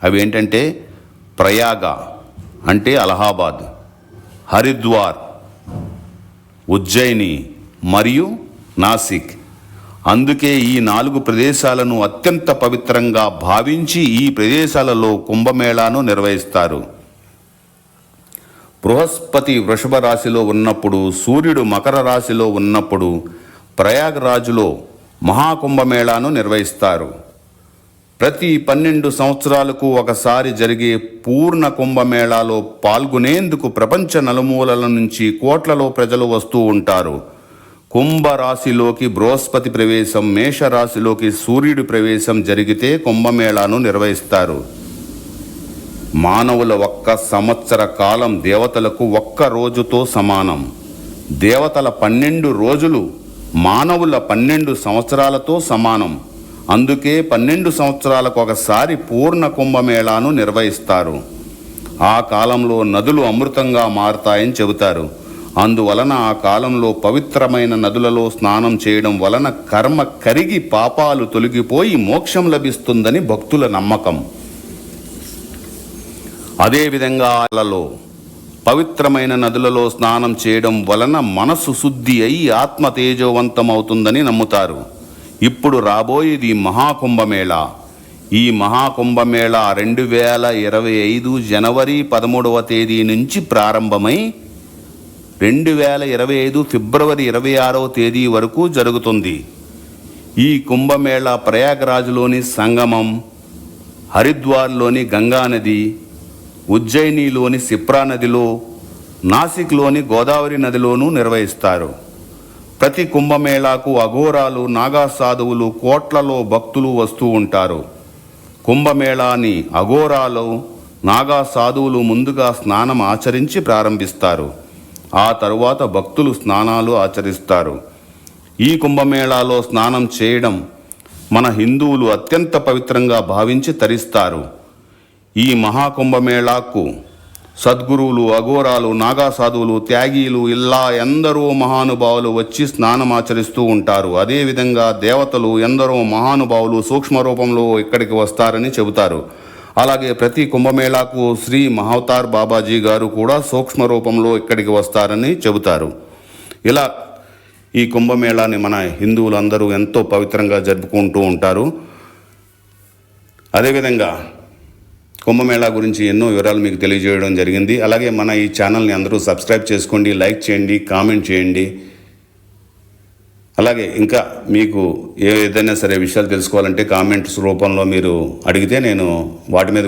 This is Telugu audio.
అవి ఏంటంటే ప్రయాగ అంటే అలహాబాద్, హరిద్వార్, ఉజ్జయిని మరియు నాసిక్. అందుకే ఈ 4 ప్రదేశాలను అత్యంత పవిత్రంగా భావించి ఈ ప్రదేశాలలో కుంభమేళాను నిర్వహిస్తారు. బృహస్పతి వృషభ రాశిలో ఉన్నప్పుడు, సూర్యుడు మకర రాశిలో ఉన్నప్పుడు ప్రయాగరాజులో మహాకుంభమేళాను నిర్వహిస్తారు. ప్రతి 12 సంవత్సరాలకు ఒకసారి జరిగే పూర్ణ కుంభమేళాలో పాల్గొనేందుకు ప్రపంచ నలుమూలల నుంచి కోట్లలో ప్రజలు వస్తూ ఉంటారు. కుంభరాశిలోకి బృహస్పతి ప్రవేశం, మేషరాశిలోకి సూర్యుడి ప్రవేశం జరిగితే కుంభమేళాను నిర్వహిస్తారు. మానవుల 1 సంవత్సర కాలం దేవతలకు 1 రోజుతో సమానం. దేవతల 12 రోజులు మానవుల 12 సంవత్సరాలతో సమానం. అందుకే 12 సంవత్సరాలకు ఒకసారి పూర్ణ కుంభమేళాను నిర్వహిస్తారు. ఆ కాలంలో నదులు అమృతంగా మారతాయని చెబుతారు. అందువలన ఆ కాలంలో పవిత్రమైన నదులలో స్నానం చేయడం వలన కర్మ కరిగి పాపాలు తొలగిపోయి మోక్షం లభిస్తుందని భక్తుల నమ్మకం. అదేవిధంగా పవిత్రమైన నదులలో స్నానం చేయడం వలన మనసు శుద్ధి అయి ఆత్మ తేజోవంతమవుతుందని నమ్ముతారు. ఇప్పుడు రాబోయేది మహాకుంభమేళా. ఈ మహాకుంభమేళా 2025 జనవరి 13వ తేదీ నుంచి ప్రారంభమై 2025 ఫిబ్రవరి 26వ తేదీ వరకు జరుగుతుంది. ఈ కుంభమేళా ప్రయాగరాజులోని సంగమం, హరిద్వార్లోని గంగానది, ఉజ్జయినిలోని సిప్రా నదిలో, నాసిక్లోని గోదావరి నదిలోనూ నిర్వహిస్తారు. ప్రతి కుంభమేళాకు అఘోరాలు, నాగా సాధువులు, కోట్లలో భక్తులు వస్తూ ఉంటారు. కుంభమేళాని అఘోరాలు, నాగా సాధువులు ముందుగా స్నానం ఆచరించి ప్రారంభిస్తారు. ఆ తరువాత భక్తులు స్నానాలు ఆచరిస్తారు. ఈ కుంభమేళాలో స్నానం చేయడం మన హిందువులు అత్యంత పవిత్రంగా భావించి తరిస్తారు. ఈ మహాకుంభమేళాకు సద్గురువులు, అఘోరాలు, నాగా సాధువులు, త్యాగీలు ఇలా ఎందరో మహానుభావులు వచ్చి స్నానం ఆచరిస్తూ ఉంటారు. అదేవిధంగా దేవతలు ఎందరో మహానుభావులు సూక్ష్మ రూపంలో ఇక్కడికి వస్తారని చెబుతారు. అలాగే ప్రతి కుంభమేళాకు శ్రీ మహావతార్ బాబాజీ గారు కూడా సూక్ష్మ రూపంలో ఇక్కడికి వస్తారని చెబుతారు. ఇలా ఈ కుంభమేళాని మన హిందువులందరూ ఎంతో పవిత్రంగా జరుపుకుంటూ ఉంటారు. అదేవిధంగా కుంభమేళా గురించి ఎన్నో వివరాలు మీకు తెలియజేయడం జరిగింది. అలాగే మన ఈ ఛానల్ని అందరూ సబ్స్క్రైబ్ చేసుకోండి, లైక్ చేయండి, కామెంట్ చేయండి. అలాగే ఇంకా మీకు ఏదైనా సరే విషయాలు తెలుసుకోవాలంటే కామెంట్స్ రూపంలో మీరు అడిగితే నేను వాటి మీద